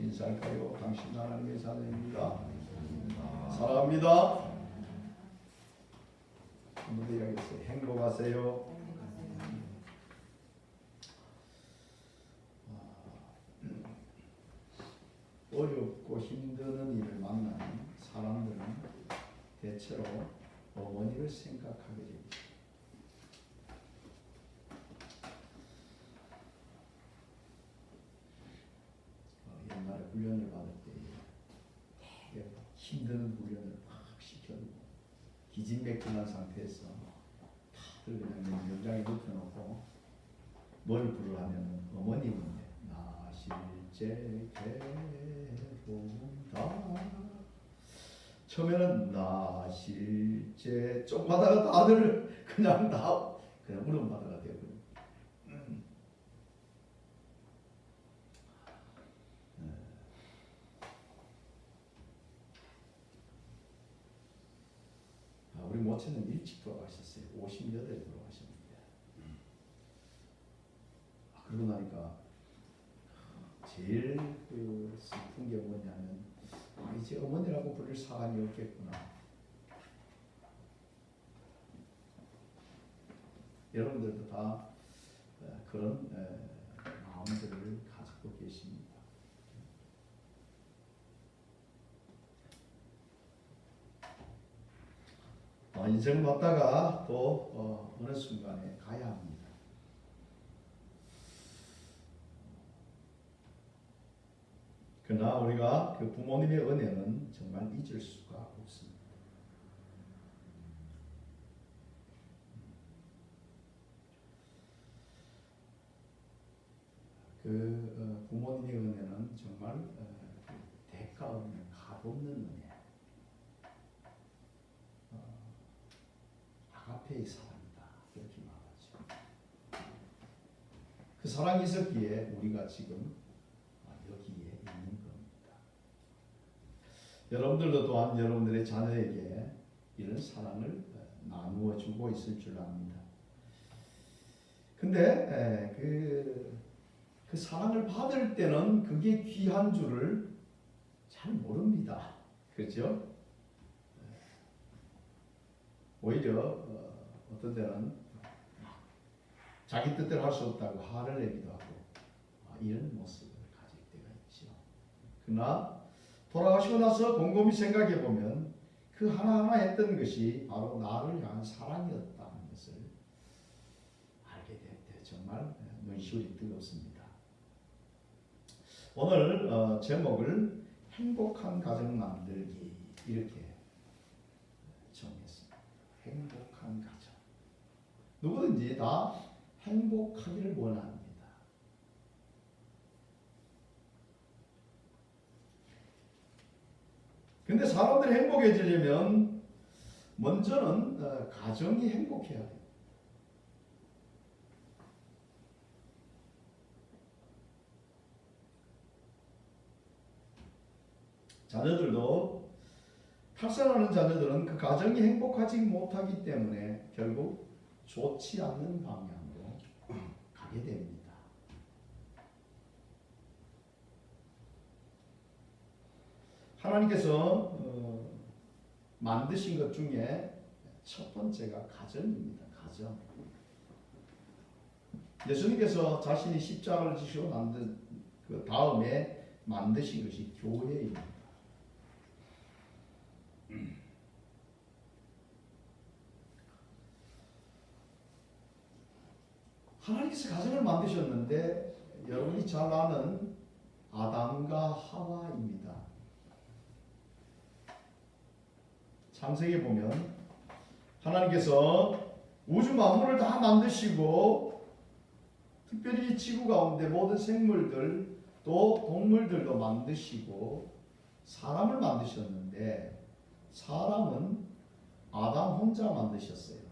인사할까요? 당신 하나님의 자녀입니다. 사랑합니다. 한번 이야기했어요. 행복하세요. 어렵고 힘드는 일을 만나는 사람들은 대체로 어머니를 생각하게 됩니다. 옛날에 훈련을 받을 때 되게 힘든 훈련을 막 시켜주고 기진맥진한 상태에서 다들 그냥 연장에 눕혀놓고 뭘 부르려면 어머님은 나 실제 괴로움다 처음에는 나 실제 좀 하다가 다들 그냥 울음바다가 되고 우리 모친은 일찍 돌아가셨어요. 58에 돌아가셨는데 그러고 나니까 제일 슬픈 게 뭐냐면 이제 어머니라고 부를 사람이 없겠구나. 여러분들도 다 그런 마음들을 가지고 계십니다. 인생을 왔다가 또 어느 순간에 가야 합니다. 그러나 우리가 그 부모님의 은혜는 정말 잊을 수가 없습니다. 그 부모님의 은혜는 정말 대가 없는 값없는 은혜. 아가페의 사랑이다 이렇게 말하죠. 그 사랑이 있었기에 우리가 지금 여기에 있는 겁니다. 여러분들도 또한 여러분들의 자녀에게 이런 사랑을 나누어 주고 있을 줄 압니다. 근데 그 사랑을 받을 때는 그게 귀한 줄을 잘 모릅니다. 그렇죠? 오히려 어떤 때는 자기 뜻대로 할 수 없다고 화를 내기도 하고 이런 모습을 가질 때가 있죠. 그러나 돌아가시고 나서 곰곰이 생각해 보면 그 하나하나 했던 것이 바로 나를 향한 사랑이었다는 것을 알게 될 때 정말 눈시울이 뜨겁습니다. 오늘 제목을 행복한 가정 만들기 이렇게 정했습니다. 행복한 가정. 누구든지 다 행복하기를 원합니다. 근데 사람들이 행복해지려면 먼저는 가정이 행복해야 돼요. 자녀들도 탈선하는 자녀들은 그 가정이 행복하지 못하기 때문에 결국 좋지 않는 방향으로 가게 됩니다. 하나님께서 만드신 것 중에 첫 번째가 가정입니다. 가정. 예수님께서 자신이 십자가를 지시고 만든 그 다음에 만드신 것이 교회입니다. 하나님께서 가정을 만드셨는데 여러분이 잘 아는 아담과 하와입니다. 창세기에 보면 하나님께서 우주 만물을 다 만드시고 특별히 지구 가운데 모든 생물들 또 동물들도 만드시고 사람을 만드셨는데 사람은 아담 혼자 만드셨어요.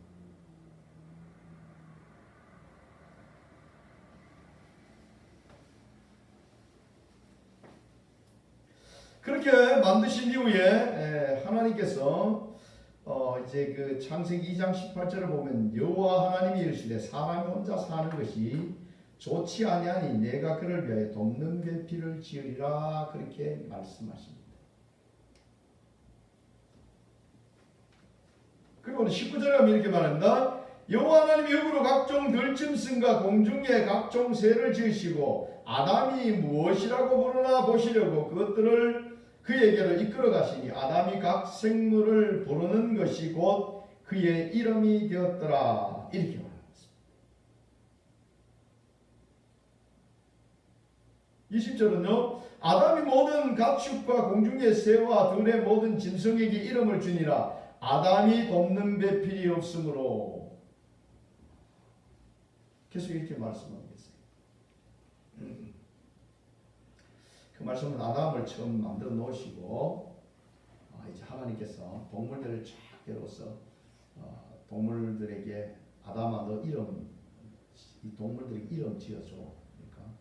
그렇게 만드신 이후에 하나님께서 이제 그 창세기 2장 18절을 보면 여호와 하나님이 이르시되 사람이 혼자 사는 것이 좋지 아니하니 내가 그를 위하여 돕는 배필을 지으리라 그렇게 말씀하십니다. 그리고 19절에 가면 이렇게 말합니다. 여호와 하나님이 흙으로 각종 들짐승과 공중의 각종 새를 지으시고 아담이 무엇이라고 부르나 보시려고 그것들을 그에게로 이끌어 가시니 아담이 각 생물을 부르는 것이 곧 그의 이름이 되었더라. 이렇게 말합니다. 20절은요. 아담이 모든 가축과 공중의 새와 들의 모든 짐승에게 이름을 주니라. 아담이 돕는 배필이 없으므로. 계속 이렇게 말씀하고 계세요. 그 말씀은 아담을 처음 만들어 놓으시고 이제 하나님께서 동물들을 쫙 데려서 동물들에게 아담아 너 이름, 이 동물들에게 이름 지어줘. 그러니까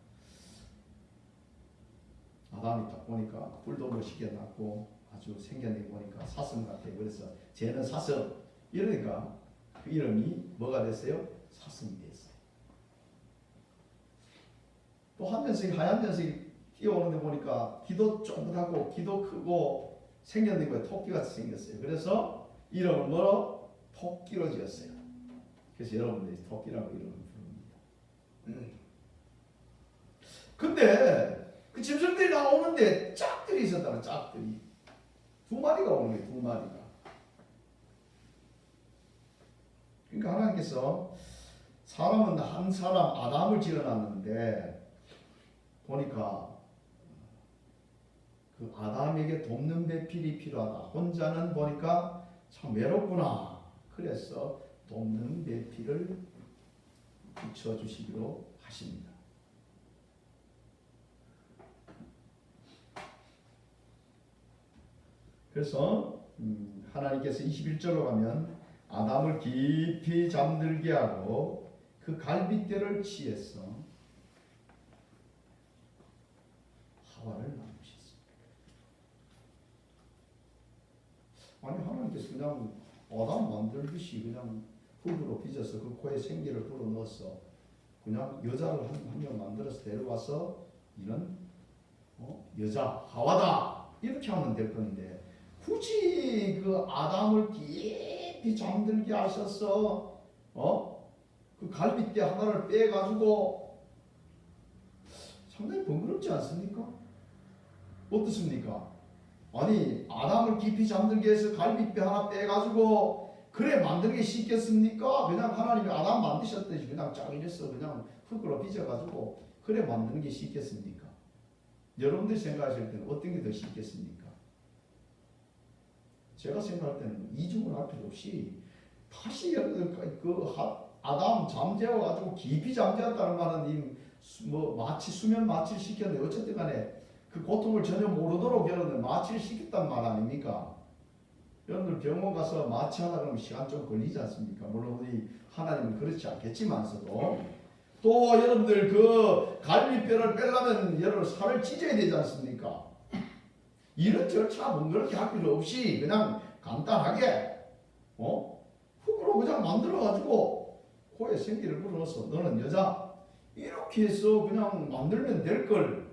아담이 딱 보니까 뿔도 멋있게 났고 아주 생겨내 보니까 사슴 같아. 그래서 쟤는 사슴. 이러니까 그 이름이 뭐가 됐어요? 사슴이 됐어요. 또 한 녀석이 하얀 녀석이 뛰어오는데 보니까 귀도 쫑긋하고 귀도 크고 생겼는 거예요. 토끼같이 생겼어요. 그래서 이름을 뭐로? 토끼로 지었어요. 그래서 여러분들이 토끼라고 이름을 부릅니다. 근데 그 짐승들이 나오는데 짝들이 있었다는 짝들이 두 마리가 오는 거예요. 두 마리가. 그러니까 하나님께서 사람은 한 사람 아담을 지어놨는데 보니까 그 아담에게 돕는 배필이 필요하다. 혼자는 보니까 참 외롭구나. 그래서 돕는 배필을 붙여주시기로 하십니다. 그래서 하나님께서 21절로 가면 아담을 깊이 잠들게 하고 그 갈빗대를 취해서 하와를 낳으셨습니다. 아니 하나님께서 그냥 아담 만들듯이 그냥 흙으로 빚어서 그 코에 생기를 불어넣어서 그냥 여자를 한 명 만들어서 데려와서 이런 여자 하와다 이렇게 하면 될 건데 굳이 그 아담을 깊이 잠들게 하셔서 그 갈빗대 하나를 빼가지고 상당히 번거롭지 않습니까? 어떻습니까? 아니 아담을 깊이 잠들게 해서 갈빗대 하나 빼가지고 그래 만들기 쉽겠습니까? 그냥 하나님이 아담 만드셨듯이 그냥 쫙 이랬어 그냥 흙으로 빚어가지고 그래 만드는 게 쉽겠습니까? 여러분들이 생각하실 때는 어떤 게 더 쉽겠습니까? 제가 생각할 때는 이중을 할 필요 없이 다시 아담 잠재워가지고 깊이 잠재웠다는 말은 마취 수면 마취를 시켰는데 어쨌든 간에 그 고통을 전혀 모르도록 여러분들 마취를 시켰단 말 아닙니까? 여러분들 병원 가서 마취하다 그러면 시간 좀 걸리지 않습니까? 물론 우리 하나님은 그렇지 않겠지만서도 또 여러분들 그 갈비뼈를 빼려면 여러분 살을 찢어야 되지 않습니까? 이런 절차 번거롭게 할 필요 없이 그냥 간단하게 흙으로 그냥 만들어가지고 코에 생기를 불어넣어서 너는 여자 이렇게 해서 그냥 만들면 될걸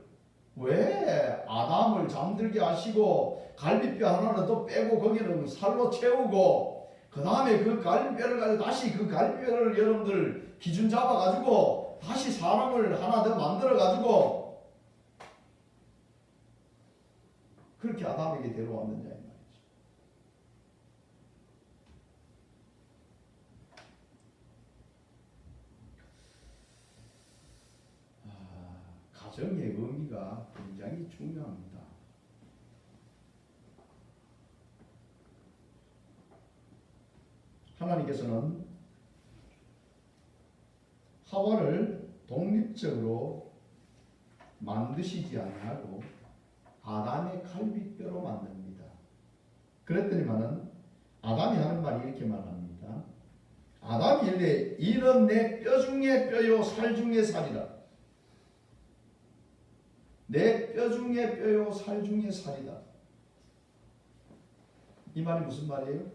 왜 아담을 잠들게 하시고 갈비뼈 하나는 또 빼고 거기는 살로 채우고 그 다음에 그 갈비뼈를 가지고 다시 그 갈비뼈를 여러분들 기준 잡아가지고 다시 사람을 하나 더 만들어가지고 그렇게 아담에게 데려왔느냐 이 말이죠. 가정의 의미가 굉장히 중요합니다. 하나님께서는 하와를 독립적으로 만드시지 아니하고 아담의 갈비뼈로 만듭니다. 그랬더니만은 아담이 하는 말이 이렇게 말합니다. 아담이 이르되 이는 내 뼈 중에 뼈요 살 중에 살이라. 내 뼈 중에 뼈요 살 중에 살이다. 이 말이 무슨 말이에요?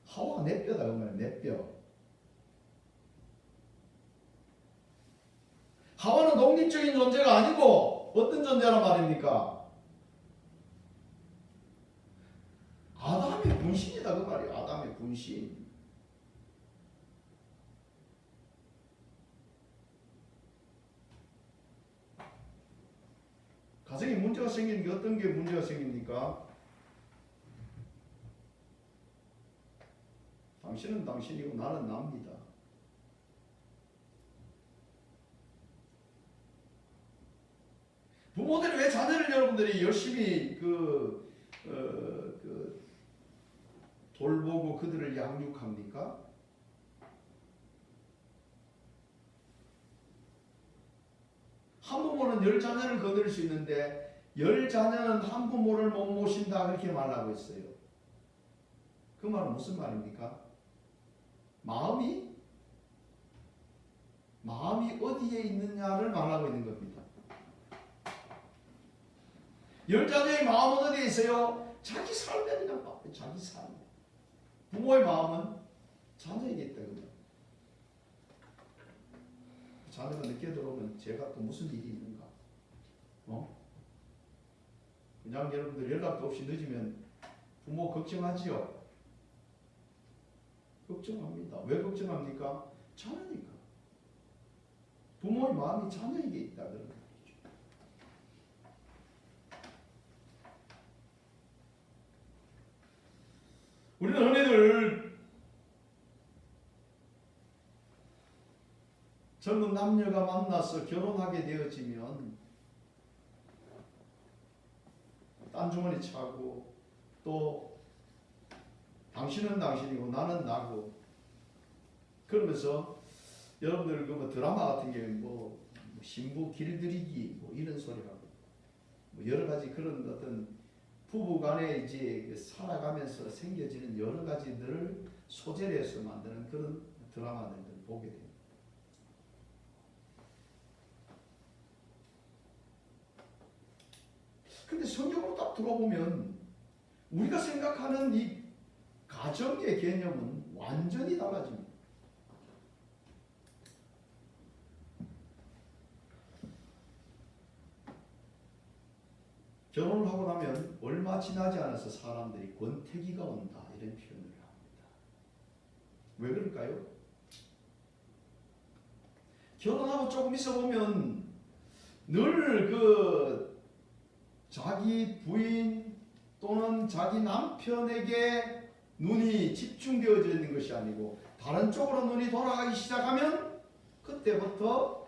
하와 내 뼈다 그 말이에요. 내 뼈. 하와는 독립적인 존재가 아니고 어떤 존재란 말입니까? 아담의 분신이다 그 말이에요. 아담의 분신. 가정에 문제가 생기는 게 어떤 게 문제가 생깁니까? 당신은 당신이고 나는 납니다. 부모들이 왜 자녀를 여러분들이 열심히 돌보고 그들을 양육합니까? 한 부모는 10자녀를 거둘 수 있는데 10자녀는 한 부모를 못 모신다 그렇게 말하고 있어요. 그 말은 무슨 말입니까? 마음이 어디에 있느냐를 말하고 있는 겁니다. 10자녀의 마음은 어디에 있어요? 자기 삶에 그냥 바빠요. 자기 삶. 부모의 마음은 자녀에게 있다. 자녀가 늦게 들어오면 제가 또 무슨 일이 있는가? 그냥 여러분들 연락도 없이 늦으면 부모 걱정하지요? 걱정합니다. 왜 걱정합니까? 자녀니까. 부모의 마음이 자녀에게 있다. 그런 거죠. 우리는 흔히들 젊은 남녀가 만나서 결혼하게 되어지면 딴 주머니 차고 또 당신은 당신이고 나는 나고 그러면서 여러분들 그 드라마 같은 게 뭐 신부 길들이기 뭐 이런 소리 하고 뭐 여러 가지 그런 어떤 부부간에 이제 살아가면서 생겨지는 여러 가지들을 소재로 해서 만드는 그런 드라마들을 보게 됩니다. 근데 성경으로 딱 들어보면 우리가 생각하는 이 가정의 개념은 완전히 달라집니다. 결혼을 하고 나면 얼마 지나지 않아서 사람들이 권태기가 온다 이런 표현을 합니다. 왜 그럴까요? 결혼하고 조금 있어 보면 늘 자기 부인 또는 자기 남편에게 눈이 집중되어져 있는 것이 아니고 다른 쪽으로 눈이 돌아가기 시작하면 그때부터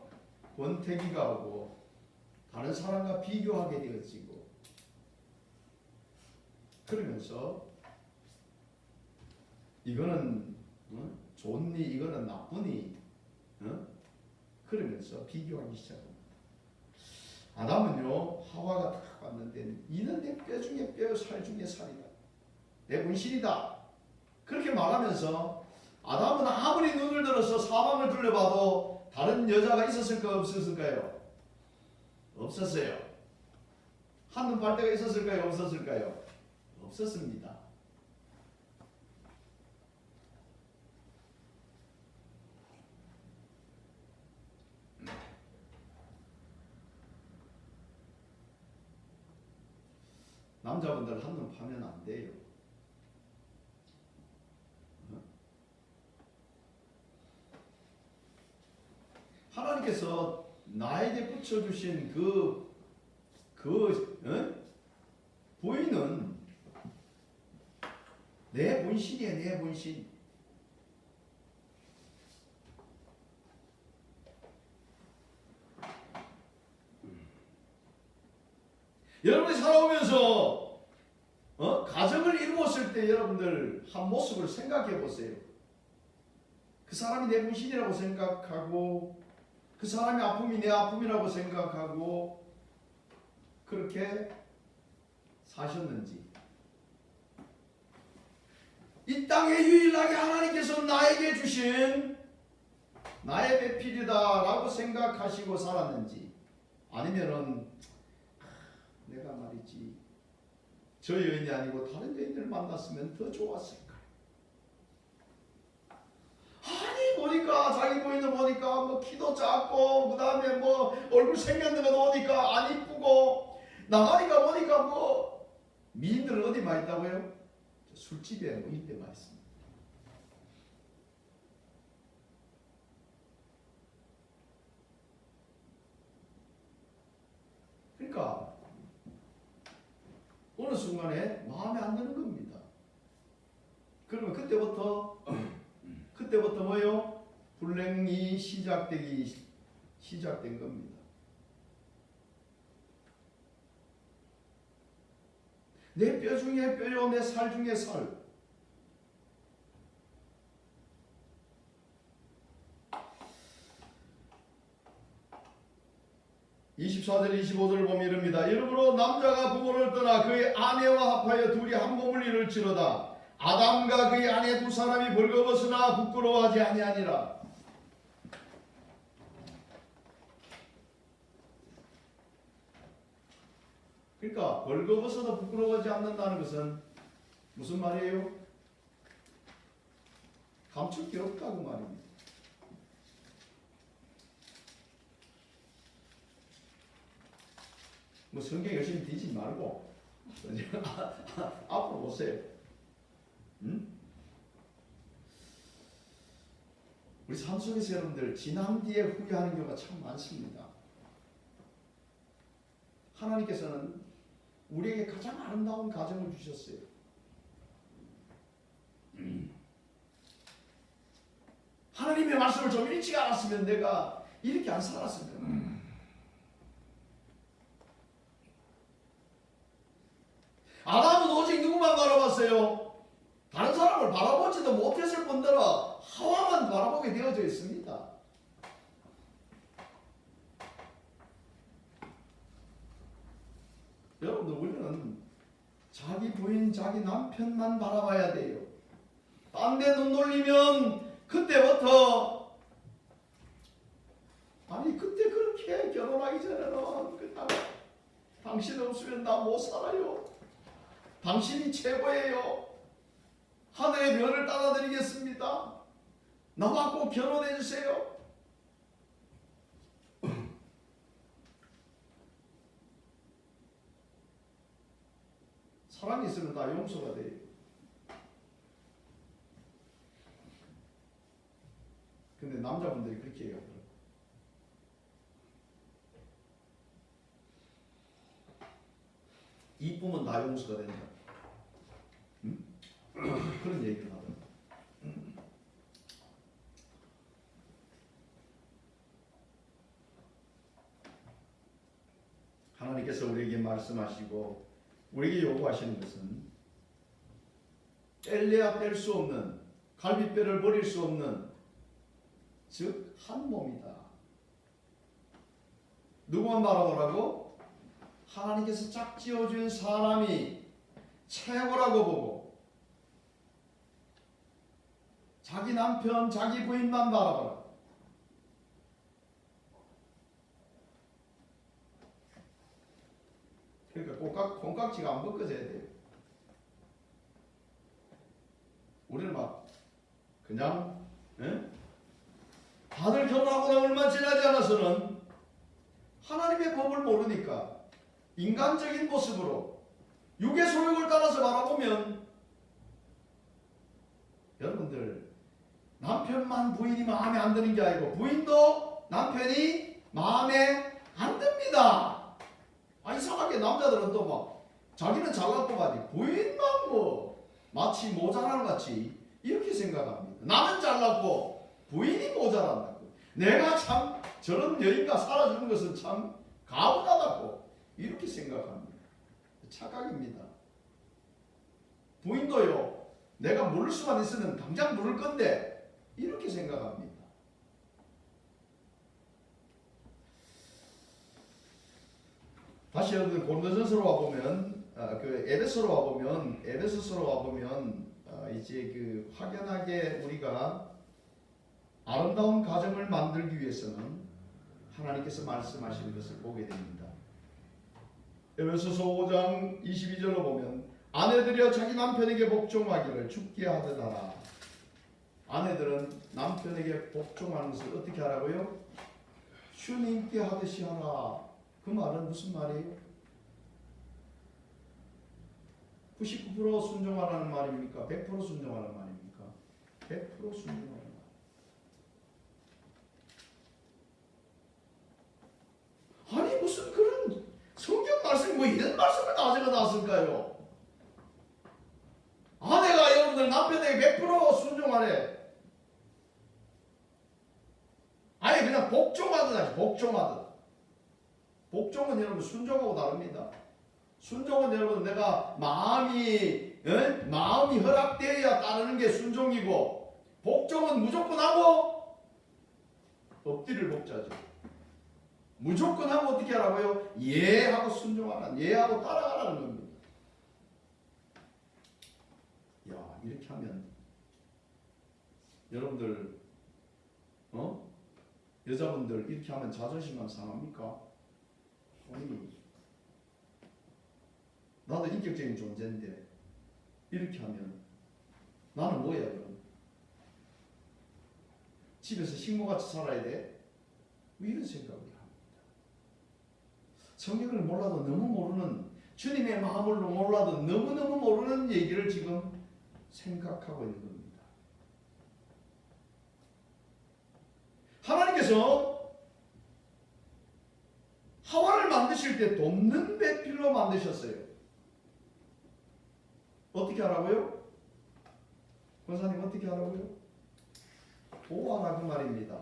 권태기가 오고 다른 사람과 비교하게 되어지고 그러면서 이거는 좋니 이거는 나쁘니 그러면서 비교하기 시작합니다. 아담은요 하와가 딱 왔는데 이는 내 뼈 중에 뼈 살 중에 살이다. 내 분신이다. 그렇게 말하면서 아담은 아무리 눈을 들어서 사방을 둘러봐도 다른 여자가 있었을까요? 없었을까요? 없었어요. 한눈 팔 데가 있었을까요? 없었을까요? 없었습니다. 남자분들 한눈 파면 안 돼요. 하나님께서 나에게 붙여주신 부인은 내 본신이에요. 내 본신. 여러분이 살아오면서 가정을 이루었을 때 여러분들 한 모습을 생각해 보세요. 그 사람이 내 본신이라고 생각하고 그 사람의 아픔이 내 아픔이라고 생각하고 그렇게 사셨는지 이 땅에 유일하게 하나님께서 나에게 주신 나의 배필이다라고 생각하시고 살았는지 아니면은 내가 말이지 저 여인이 아니고 다른 여인을 만났으면 더 좋았을까? 아니 보니까 자기 부인을 보니까 보니까 뭐 키도 작고 그다음에 뭐 얼굴 생겼는 거 보니까 안 이쁘고 나가니까 보니까 뭐 미인들은 어디 많이 있다고요? 술집에 뭐 이때 많이 있습니다. 그러니까 어느 순간에 마음에 안 드는 겁니다. 그러면 그때부터 뭐요? 불행이 시작된 겁니다. 내 뼈 중에 뼈요, 내 살 중에 살. (24절) 25절 보면 이릅니다. 이러므로 남자가 부모를 떠나 그의 아내와 합하여 둘이 한 몸을 이룰지로다. 아담과 그의 아내 두 사람이 벌거벗으나 부끄러워하지 아니하니라. 그러니까 벌거벗어도 부끄러워하지 않는다는 것은 무슨 말이에요? 감출 게 없다고 말입니다. 뭐 성경 열심히 뒤지 말고 앞으로 보세요. 우리 삶 속에서 여러분들 지난 뒤에 후회하는 경우가 참 많습니다. 하나님께서는 우리에게 가장 아름다운 가정을 주셨어요. 하나님의 말씀을 좀 일찍 알았으면 내가 이렇게 안 살았을 거야. 아담은 오직 누구만 바라봤어요? 다른 사람을 바라보지도 못했을 뿐더러 하와만 바라보게 되어져 있습니다. 여러분들 우리는 자기 부인, 자기 남편만 바라봐야 돼요. 딴 데 눈 돌리면 그때부터 아니 그때 그렇게 결혼하기 전에는 당신 없으면 나 못 살아요. 당신이 최고예요. 하늘의 별을 따라드리겠습니다. 나와 꼭 결혼해 주세요. 사랑이 있으면 다 용서가 돼요. 근데 남자분들이 그렇게 해요. 이쁘면 다 용서가 된다. 그런 얘기를 하더라고요. 하나님께서 우리에게 말씀하시고 우리에게 요구하시는 것은 뗄래야 뗄 수 없는, 갈비뼈를 버릴 수 없는, 즉 한 몸이다. 누구만 바라보라고? 하나님께서 짝 지어준 사람이 최고라고 보고 자기 남편, 자기 부인만 바라보라. 그러니까 콩깍지가 안 벗겨져야 돼요. 우리는 막 그냥 다들 결혼하고 얼마 지나지 않아서는 하나님의 법을 모르니까 인간적인 모습으로 육의 소욕을 따라서 바라보면 여러분들 남편만 부인이 마음에 안 드는 게 아니고 부인도 남편이 마음에 안 듭니다. 이상하게 남자들은 또 막 자기는 잘났고 가지 부인만 뭐 마치 모자란 같이 이렇게 생각합니다. 나는 잘났고 부인이 모자란다고. 내가 참 저런 여인과 살아주는 것은 참 가부하다고 이렇게 생각합니다. 착각입니다. 부인도요, 내가 물을 수만 있으면 당장 물을 건데 이렇게 생각합니다. 다시 여러분 고린도전서로 와보면 에베소로 와보면 이제 그 확연하게 우리가 아름다운 가정을 만들기 위해서는 하나님께서 말씀하시는 것을 보게 됩니다. 에베소서 5장 22절로 보면 아내들이여 자기 남편에게 복종하기를 죽게 하듯 하라. 아내들은 남편에게 복종하는 것을 어떻게 하라고요? 주님께 하듯이 하라. 그 말은 무슨 말이에요? 99% 순종하라는 말입니까? 100% 순종하라는 말입니까? 100% 순종하라는 말. 아니 무슨 그런 성경 말씀 뭐 이런 말씀을 가져가 놨을까요? 아내가 여러분들 남편에게 100% 순종하래. 아예 그냥 복종하듯 하지. 복종하듯. 복종은 여러분 순종하고 다릅니다. 순종은 여러분 내가 마음이 허락되어야 따르는 게 순종이고, 복종은 무조건 하고 엎드릴 복자죠. 무조건 하고 어떻게 하라고요? 예하고 순종하라. 예하고 따라가라는 겁니다. 야, 이렇게 하면 여러분들 여자분들 이렇게 하면 자존심만 상합니까? 아니, 나도 인격적인 존재인데 이렇게 하면 나는 뭐야 그럼? 집에서 식모같이 살아야 돼? 뭐 이런 생각을 합니다. 성경을 몰라도 너무 모르는, 주님의 마음을 몰라도 너무너무 모르는 얘기를 지금 생각하고 있는 겁니다. 하나님께서 하와를 만드실 때 돕는 배필로 만드셨어요. 어떻게 하라고요? 권사님 어떻게 하라고요? 도와라 그 말입니다.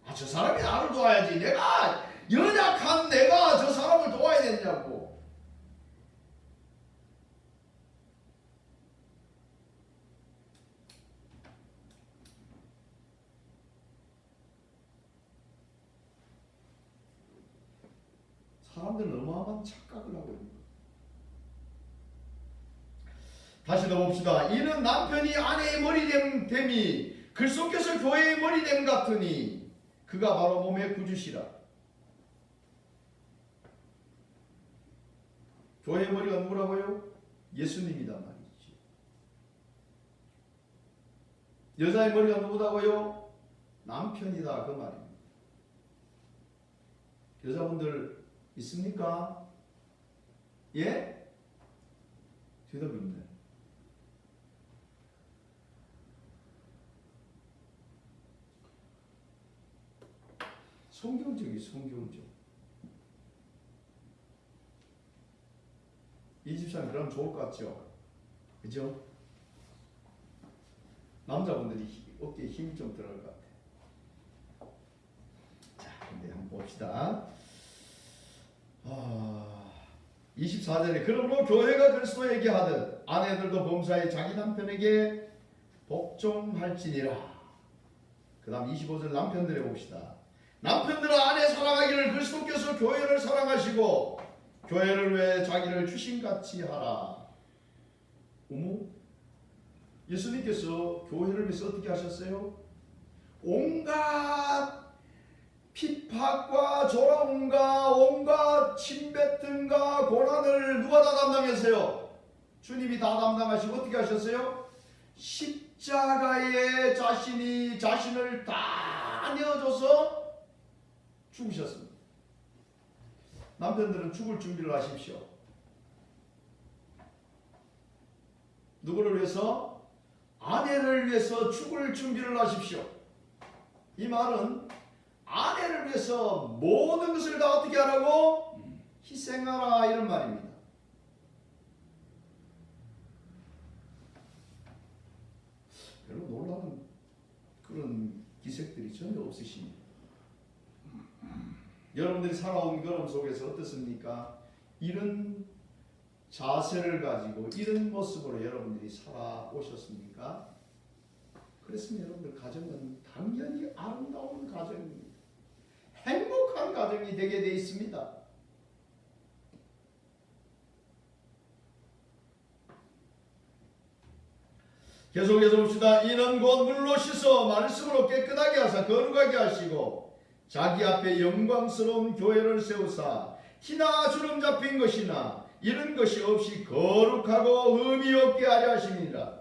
아, 저 사람이 나를 도와야지. 내가 연약한 내가 저 사람을 도와야 되냐고. 사람들은 어마어마한 착각을 하고 있는 거예요. 다시 더 봅시다. 이는 남편이 아내의 머리됨이 그리스도께서 교회의 머리됨 같으니 그가 바로 몸의 구주시라. 교회의 머리가 누구라고요? 예수님이다 말이지. 여자의 머리가 누구다고요? 남편이다 그 말입니다. 여자분들 있습니까? 예? 대답이 없네. 성경적이 성경적. 이 집사님 그러면 좋을 것 같죠? 그죠? 남자분들이 어깨에 힘이 좀 들어갈 것 같아. 자, 근데 한번 봅시다. 24절에 그러므로 교회가 그리스도에게 하듯 아내들도 범사에 자기 남편에게 복종할지니라. 그 다음 25절 남편들에 봅시다. 남편들아 아내 사랑하기를 그리스도께서 교회를 사랑하시고 교회를 위해 자기를 주신같이 하라. 어머? 예수님께서 교회를 위해서 어떻게 하셨어요? 온갖 핍박과 조롱과 온갖 침뱉음과 고난을 누가 다 담당했어요? 주님이 다 담당하시고 어떻게 하셨어요? 십자가에 자신을 다 내어줘서 죽으셨습니다. 남편들은 죽을 준비를 하십시오. 누구를 위해서? 아내를 위해서 죽을 준비를 하십시오. 이 말은 아내를 위해서 모든 것을 다 어떻게 하라고? 희생하라 이런 말입니다. 별로 놀라운 그런 기색들이 전혀 없으십니다. 여러분들이 살아온 걸음 속에서 어떻습니까? 이런 자세를 가지고 이런 모습으로 여러분들이 살아오셨습니까? 그랬으면 여러분들 가정은 당연히 아름다운 가정입니다. 행복한 가정이 되게 되어 있습니다. 계속해서 봅시다. 이는 곧 물로 씻어 말씀으로 깨끗하게 하사 거룩하게 하시고 자기 앞에 영광스러운 교회를 세우사 티나 주름 잡힌 것이나 이런 것이 없이 거룩하고 흠이 없게 하려 하심이니라.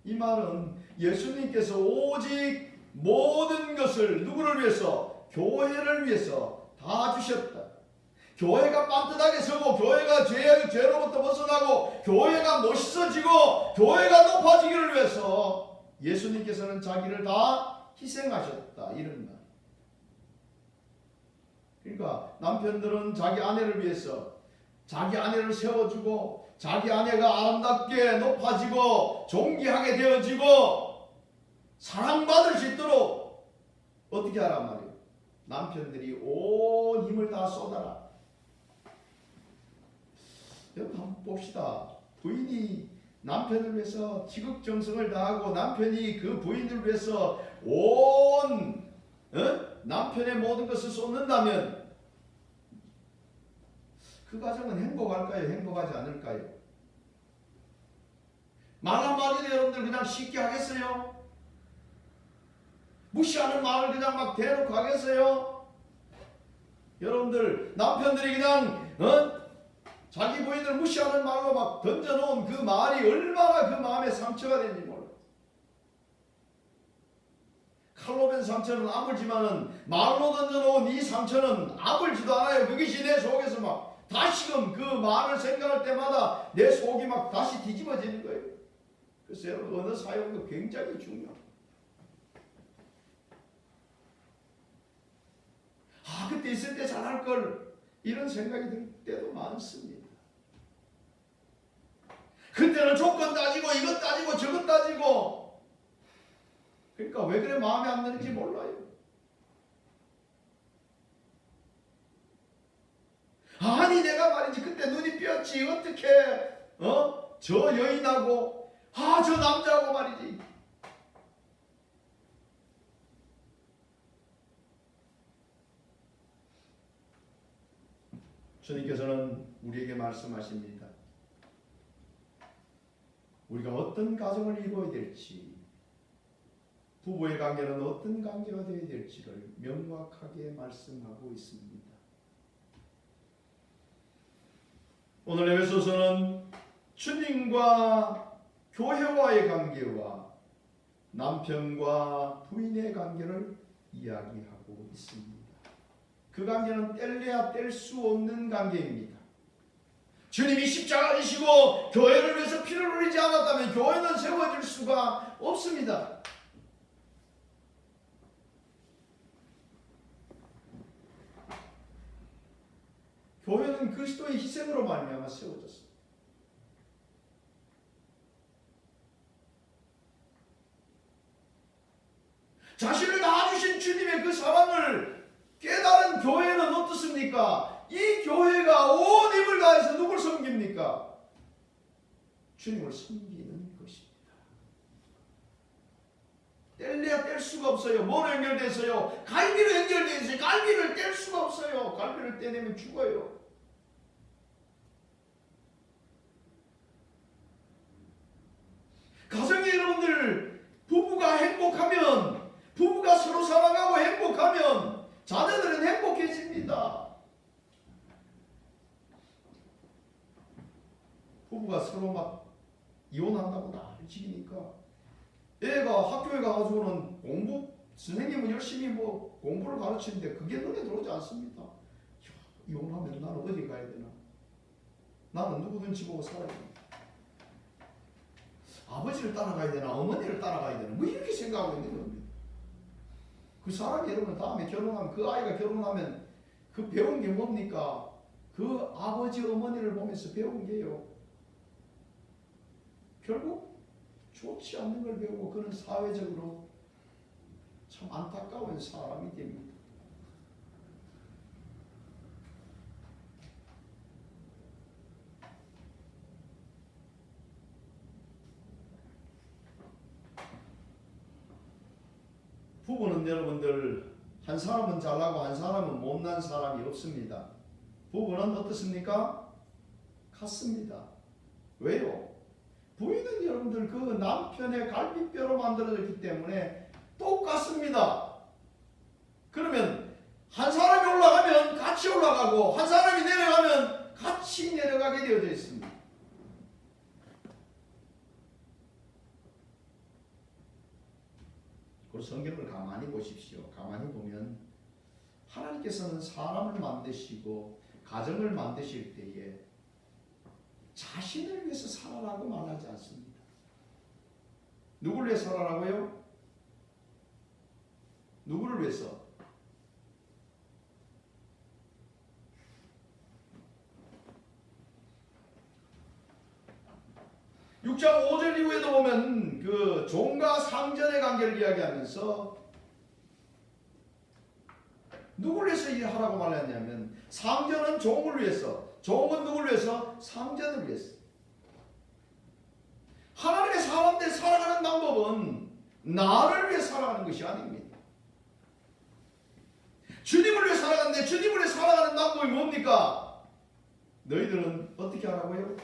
이 말은 예수님께서 오직 모든 것을 누구를 위해서? 교회를 위해서 다 주셨다. 교회가 빤듯하게 서고 교회가 죄로부터 벗어나고 교회가 멋있어지고 교회가 높아지기를 위해서 예수님께서는 자기를 다 희생하셨다. 이런 말. 그러니까 남편들은 자기 아내를 위해서 자기 아내를 세워주고 자기 아내가 아름답게 높아지고 존귀하게 되어지고 사랑받을 수 있도록 어떻게 하란 말이에요? 남편들이 온 힘을 다 쏟아라. 여러분 한번 봅시다. 부인이 남편을 위해서 지극정성을 다하고 남편이 그 부인을 위해서 온 남편의 모든 것을 쏟는다면 그 가정은 행복할까요? 행복하지 않을까요? 말 한마디도 여러분들 그냥 쉽게 하겠어요? 무시하는 말을 그냥 막 대놓고 하겠어요? 여러분들 남편들이 그냥 자기 부인을 무시하는 말로 막 던져놓은 그 말이 얼마나 그 마음에 상처가 되는지 몰라요. 칼로 벤 상처는 아물지만은 말로 던져놓은 이 상처는 아물지도 않아요. 그것이 내 속에서 막 다시금 그 말을 생각할 때마다 내 속이 막 다시 뒤집어지는 거예요. 그래서 여러분 언어 사용도 굉장히 중요합니다. 그때 있을 때 잘할 걸 이런 생각이 들 때도 많습니다. 그때는 조건 따지고 이것 따지고 저것 따지고 그러니까 왜 그래 마음에 안 드는지 몰라요. 아니 내가 말이지 그때 눈이 삐었지 어떻게 저 여인하고 저 남자하고 말이지 주님께서는 우리에게 말씀하십니다. 우리가 어떤 가정을 이루어야 될지 부부의 관계는 어떤 관계가 되어야 될지를 명확하게 말씀하고 있습니다. 오늘 에베소서는 주님과 교회와의 관계와 남편과 부인의 관계를 이야기하고 있습니다. 그 관계는 뗄래야 뗄 수 없는 관계입니다. 주님이 십자가 지시고 교회를 위해서 피를 흘리지 않았다면 교회는 세워질 수가 없습니다. 교회는 그리스도의 희생으로 말미암아 세워졌습니다. 자신을 다주신 주님의 그 사랑을 깨달은 교회는 어떻습니까? 이 교회가 온 힘을 다해서 누굴 섬깁니까? 주님을 섬기는 것입니다. 뗄래야 뗄 수가 없어요. 뭐로 연결되어 있어요? 갈비로 연결되어 있어요. 갈비를 뗄 수가 없어요. 갈비를 떼내면 죽어요. 가정의 여러분들 부부가 행복하면 부부가 서로 사랑하고 행복하면 자녀들은 행복해집니다. 부부가 서로 막 이혼한다고 난리치니까 애가 학교에 가가지고는 공부 선생님은 열심히 뭐 공부를 가르치는데 그게 눈에 들어오지 않습니다. 이혼하면 나는 어디 가야 되나? 나는 누구 눈치 보고 살아야 되나? 아버지를 따라가야 되나? 어머니를 따라가야 되나? 뭐 이렇게 생각하고 있는 겁니다. 그 사람이 여러분 다음에 결혼하면 그 아이가 결혼하면 그 배운 게 뭡니까? 그 아버지 어머니를 보면서 배운 게요. 결국 좋지 않는 걸 배우고 그는 사회적으로 참 안타까운 사람이 됩니다. 부부는 여러분들 한 사람은 잘나고 한 사람은 못난 사람이 없습니다. 부부는 어떻습니까? 같습니다. 왜요? 부인은 여러분들 그 남편의 갈비뼈로 만들어졌기 때문에 똑같습니다. 그러면 한 사람이 올라가면 같이 올라가고 한 사람이 내려가면 같이 내려가게 되어져 있습니다. 그 성경을 가만히 보십시오. 가만히 보면 하나님께서는 사람을 만드시고 가정을 만드실 때에 자신을 위해서 살아라고 말하지 않습니다. 누구를 위해서 살아라고요? 누구를 위해서? 6장 5절 이후에도 보면 그 종과 상전의 관계를 이야기하면서 누구를 위해서 일하라고 말했냐면 상전은 종을 위해서, 종은 누구를 위해서? 상전을 위해서. 하나님의 사람들이 살아가는 방법은 나를 위해 살아가는 것이 아닙니다. 주님을 위해 살아가는데 주님을 위해 살아가는 방법이 뭡니까? 너희들은 어떻게 하라고요?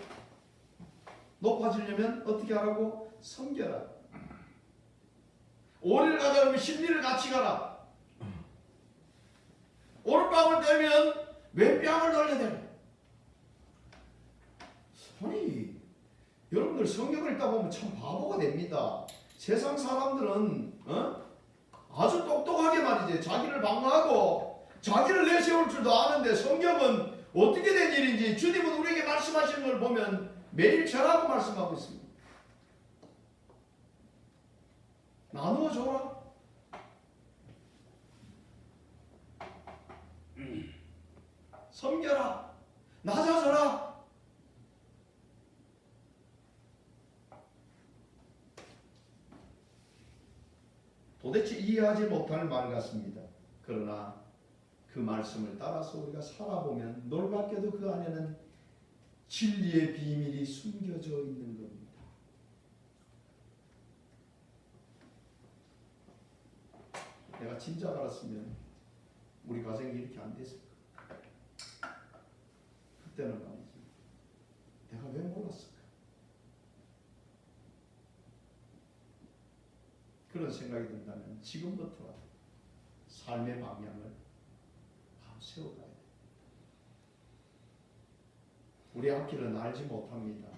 높아지려면 어떻게 하라고? 섬겨라. 오리를 가자 그러면 십리를 같이 가라. 오른뺨을 떼면 왼뺨을 돌려대라. 아니, 여러분들 성경을 읽다 보면 참 바보가 됩니다. 세상 사람들은 아주 똑똑하게 말이지 자기를 방어하고 자기를 내세울 줄도 아는데 성경은 어떻게 된 일인지 주님은 우리에게 말씀하시는 걸 보면 매일 절하고 말씀하고 있습니다. 나누어 줘라. 섬겨라. 낮아져라. 도대체 이해하지 못할 말 같습니다. 그러나 그 말씀을 따라서 우리가 살아보면 놀랍게도 그 안에는 진리의 비밀이 숨겨져 있는 겁니다. 내가 진작 알았으면 우리 가정이 이렇게 안 됐을까? 그때는 말이지. 내가 왜 몰랐을까? 그런 생각이 든다면 지금부터 삶의 방향을 세워가야 돼. 우리 앞길은 알지 못합니다.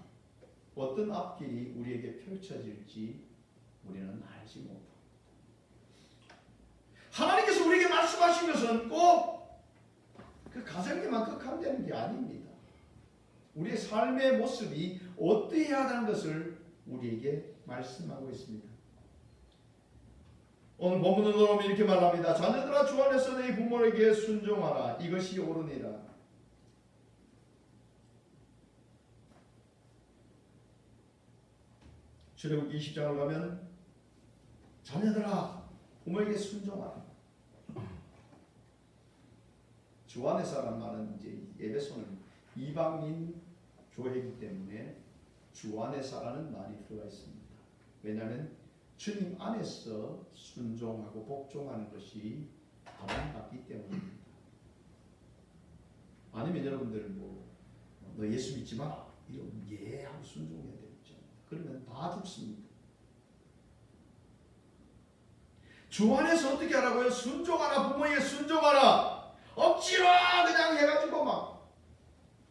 어떤 앞길이 우리에게 펼쳐질지 우리는 알지 못합니다. 하나님께서 우리에게 말씀하신 것은 꼭 그 가정에만 극한되는 게 아닙니다. 우리의 삶의 모습이 어떠해야 하는 것을 우리에게 말씀하고 있습니다. 오늘 본문으로 보면 이렇게 말합니다. 자녀들아 주 안에서 너희 부모에게 순종하라. 이것이 옳으니라. 출애굽기 20장을 가면 자녀들아 부모에게 순종하라. 주 안에서란 말은 이제 에베소는 이방인 교회이기 때문에 주 안에서라는 말이 들어가 있습니다. 왜냐하면 주님 안에서 순종하고 복종하는 것이 가장 같기 때문입니다. 아니면 여러분들 너 예수 믿지 마 이러면 예 하고 순종해야 되겠죠. 그러면 다 죽습니다. 주 안에서 어떻게 하라고요? 순종하라. 부모에게 순종하라. 억지로 그냥 해가지고 막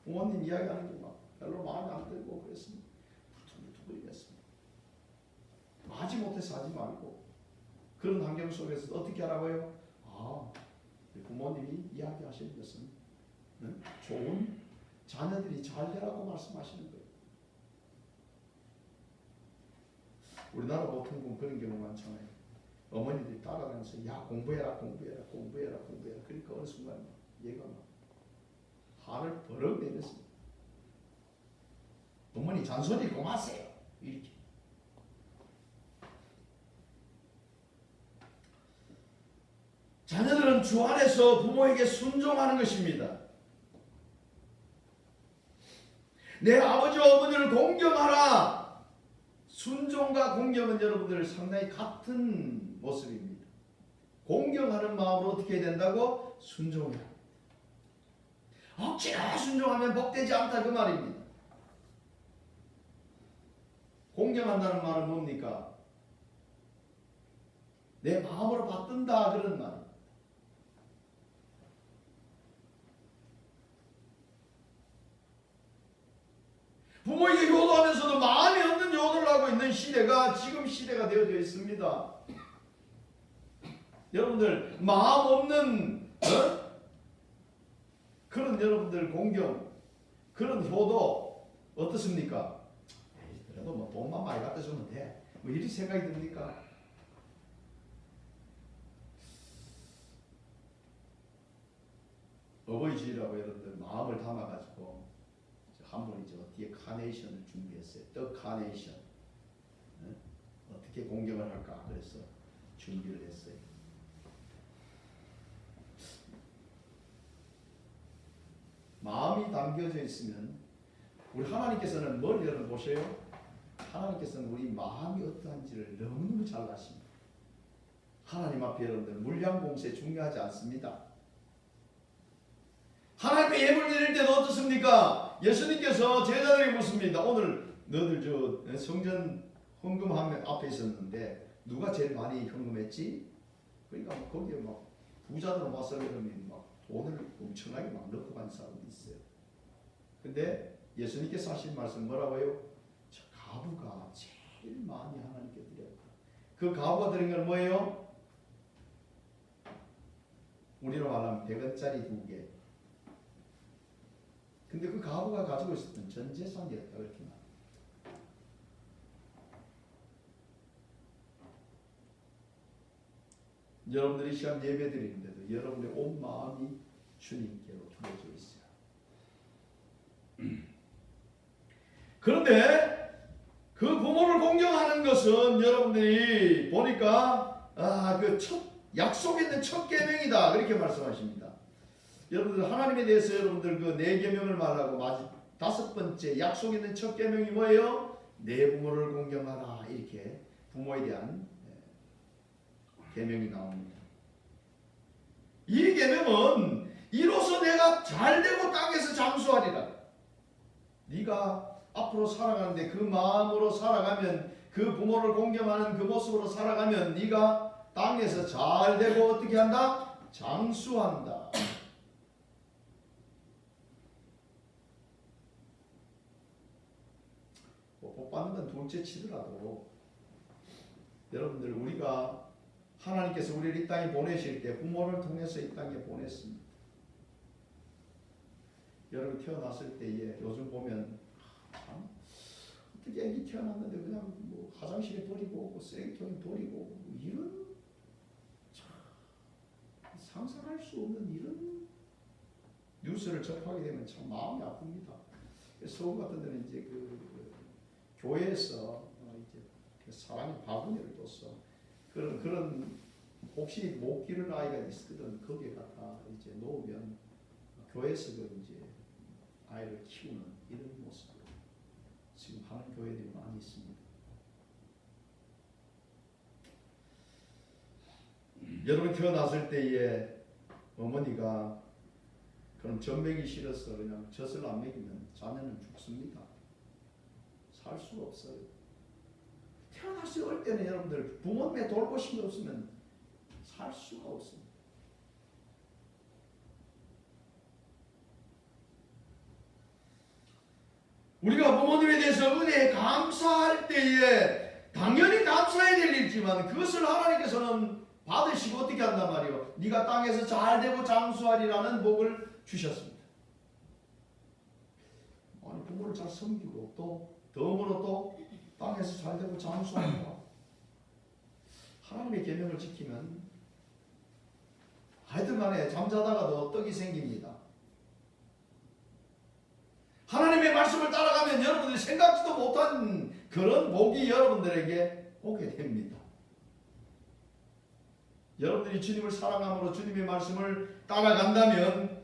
부모님 이야기하는 게 막 별로 마음에 안 들고 그랬습니다. 두근두근했습니다. 하지 못해서 하지 말고 그런 환경 속에서 어떻게 하라고요? 부모님이 이야기하시는 것은 좋은 자녀들이 잘 되라고 말씀하시는 거예요. 우리나라 보통 보면 그런 경우 많잖아요. 어머니들이 따라다니면서 야 공부해라 공부해라 공부해라 공부해라. 그러니까 어느 순간 얘가 막 화를 버럭 내렸습니다. 어머니 잔소리 그만하세요. 이렇게. 자녀들은 주 안에서 부모에게 순종하는 것입니다. 내 아버지와 어머니를 공경하라. 순종과 공경은 여러분들 상당히 같은 모습입니다. 공경하는 마음으로 어떻게 해야 된다고? 순종해야 합니다. 억지로 순종하면 복되지 않다 그 말입니다. 공경한다는 말은 뭡니까? 내 마음으로 받든다 그런 말입니다. 부모에게 효도하면서도 마음이 없는 효도를 하고 있는 시대가 지금 시대가 되어져 있습니다. 여러분들 마음 없는 그런 여러분들 공경, 그런 효도 어떻습니까? 그래도 뭐 돈만 많이 갖다 주면 돼. 뭐 이리 생각이 듭니까? 어버이 주일하고 여러분들 마음을 담아가지고 한 분이 뒤에 카네이션을 준비했어요. 더 카네이션. 어떻게 공경을 할까? 그래서 준비를 했어요. 마음이 담겨져 있으면 우리 하나님께서는 뭘 여러분 보세요? 하나님께서는 우리 마음이 어떠한지를 너무너무 잘 아십니다. 하나님 앞에 여러분들 물량공세 중요하지 않습니다. 하나님 앞에 예물 드릴 때는 어떻습니까? 예수님께서 제자들에게 묻습니다. 오늘 너들 저 성전 헌금 앞에 있었는데 누가 제일 많이 헌금했지? 그러니까 거기에 막 부자들 와서 막 돈을 엄청나게 막 넣고 간 사람도 있어요. 근데 예수님께서 하신 말씀 뭐라고요? 저 가부가 제일 많이 하나님께 드렸다. 그 가부가 드린 건 뭐예요? 우리로 말하면 100원짜리 2개. 근데 그 가부가 가지고 있었던 전 재산이었다 그렇게 말. 여러분들이 시간 예배 드리는데도 여러분의 온 마음이 주님께로 두어져 있어요. 그런데 그 부모를 공경하는 것은 여러분들이 보니까 그 첫 약속에 있는 첫 계명이다 그렇게 말씀하십니다. 여러분들 하나님에 대해서 여러분들 그 네 계명을 말하고 다섯 번째 약속에 있는 첫 계명이 뭐예요? 내 부모를 공경하라 이렇게 부모에 대한 계명이 나옵니다. 이 계명은 이로써 내가 잘되고 땅에서 장수하리라. 네가 앞으로 살아가는데 그 마음으로 살아가면 그 부모를 공경하는 그 모습으로 살아가면 네가 땅에서 잘되고 어떻게 한다? 장수한다. 복 받는 건 둘째 치더라도 여러분들 우리가 하나님께서 우리를 이 땅에 보내실 때 부모를 통해서 이 땅에 보냈습니다. 여러분 태어났을 때에 요즘 보면 참 어떻게 애기 태어났는데 그냥 뭐 화장실에 버리고 오고 쓰레기통에 버리고 오고 이런 참 상상할 수 없는 이런 뉴스를 접하게 되면 참 마음이 아픕니다. 서울 같은 데는 이제 그 교회에서 이제 사랑의 바구니를 뒀어. 그런 혹시 못 기를 아이가 있거든 거기에 갖다 이제 놓으면 교회에서 이제 아이를 키우는 이런 모습으로 지금 하는 교회들이 많이 있습니다. 여러분 태어났을 때에 어머니가 그럼 젖 먹이 싫어서 그냥 젖을 안 먹이면 자녀는 죽습니다. 살 수가 없어요. 태어났을 때는 여러분들 부모님의 돌보심이 없으면 살 수가 없습니다. 우리가 부모님에 대해서 은혜에 감사할 때에 당연히 감사해야 될 일이지만 그것을 하나님께서는 받으시고 어떻게 한단 말이에요? 네가 땅에서 잘되고 장수하리라는 복을 주셨습니다. 아니 부모를 잘 섬기고 또 덤으로 또 땅에서 잘되고 장수한다. 하나님의 계명을 지키면 하여튼간에 잠자다가도 떡이 생깁니다. 하나님의 말씀을 따라가면 여러분들이 생각지도 못한 그런 복이 여러분들에게 오게 됩니다. 여러분들이 주님을 사랑함으로 주님의 말씀을 따라간다면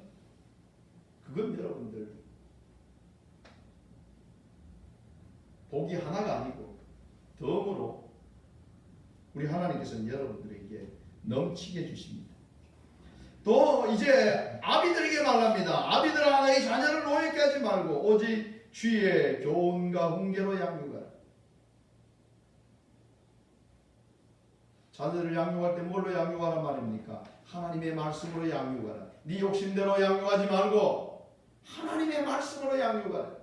그건 여러분들 복이 하나가 아니고 덤으로 우리 하나님께서는 여러분들에게 넘치게 주십니다. 또 이제 아비들에게 말합니다. 아비들아 너희 자녀를 노예케 하지 말고 오직 주의 교훈과 훈계로 양육하라. 자녀를 양육할 때 뭘로 양육하란 말입니까? 하나님의 말씀으로 양육하라. 네 욕심대로 양육하지 말고 하나님의 말씀으로 양육하라.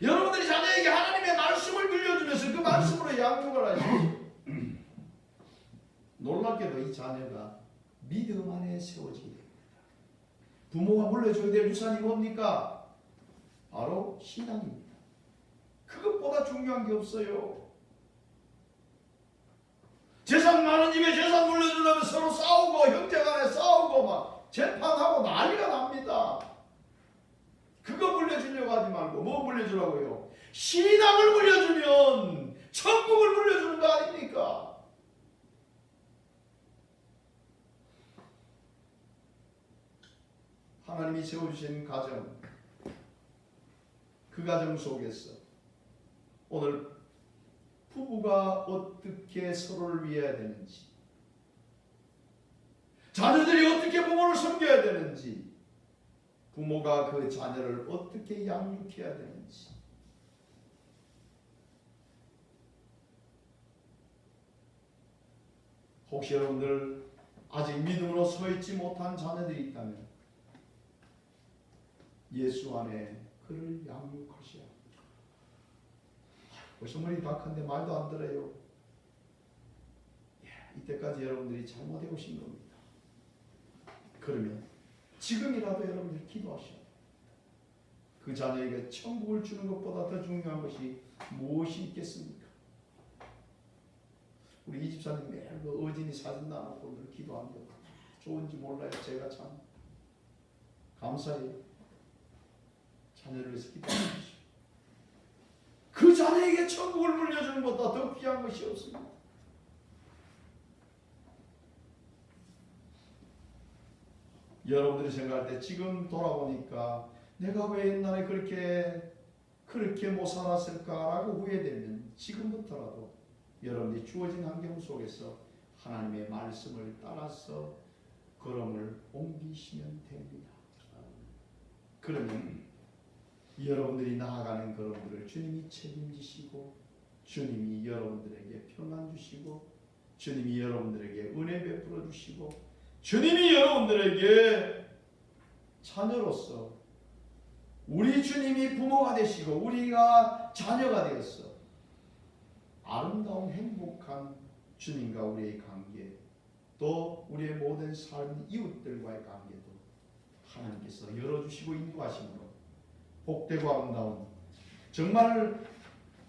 여러분들이 자녀에게 하나님의 말씀을 들려주면서 그 말씀으로 양육을 하십시오. 놀랍게도 이 자녀가 믿음 안에 세워지게 됩니다. 부모가 물려줘야 될 유산이 뭡니까? 바로 신앙입니다. 그것보다 중요한 게 없어요. 재산 많은 집에 재산 물려주려면 서로 싸우고 형제간에 싸우고 막 재판하고 난리가 납니다. 그거 물려주려고 하지 말고 뭐 물려주라고요? 신앙을 물려주면 천국을 물려주는 거 아닙니까? 하나님이 세워주신 가정, 그 가정 속에서 오늘 부부가 어떻게 서로를 위해야 되는지, 자녀들이 어떻게 부모를 섬겨야 되는지, 부모가 그 자녀를 어떻게 양육해야 되는지, 혹시 여러분들 아직 믿음으로 서 있지 못한 자녀들이 있다면 예수 안에 그를 양육하셔야 합니다. 벌써 머리 다 큰데 말도 안 들어요. 이때까지 여러분들이 잘못해 오신 겁니다. 그러면 지금이라도 여러분들이 기도하셔야 합니다. 그 자녀에게 천국을 주는 것보다 더 중요한 것이 무엇이 있겠습니까? 우리 이 집사님 매일 그 어진이 사진 나놓고 늘 기도합니다. 좋은지 몰라요. 제가 참 감사해요. 자녀를 위해서 기도하십시오. 그 자녀에게 천국을 물려주는 것보다 더 귀한 것이 없습니다. 여러분들이 생각할 때 지금 돌아보니까 내가 왜 옛날에 그렇게 못 살았을까라고 후회되면 지금부터라도 여러분들이 주어진 환경 속에서 하나님의 말씀을 따라서 걸음을 옮기시면 됩니다. 그러면 여러분들이 나아가는 걸음들을 주님이 책임지시고, 주님이 여러분들에게 평안 주시고, 주님이 여러분들에게 은혜 베풀어 주시고, 주님이 여러분들에게 자녀로서 우리 주님이 부모가 되시고 우리가 자녀가 되었어 아름다운 행복한 주님과 우리의 관계, 또 우리의 모든 삶 이웃들과의 관계도 하나님께서 열어주시고 인도하심으로 복되고 아름다운, 정말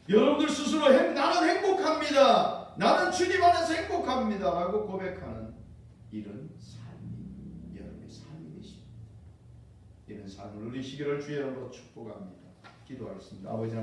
여러분들 스스로 나는 행복합니다, 나는 주님 안에서 행복합니다 라고 고백하는 이런 삶이 여러분의 삶이 되십니다. 이런 삶을 누리시기를 주의 이름으로 축복합니다. 기도하겠습니다. 아버지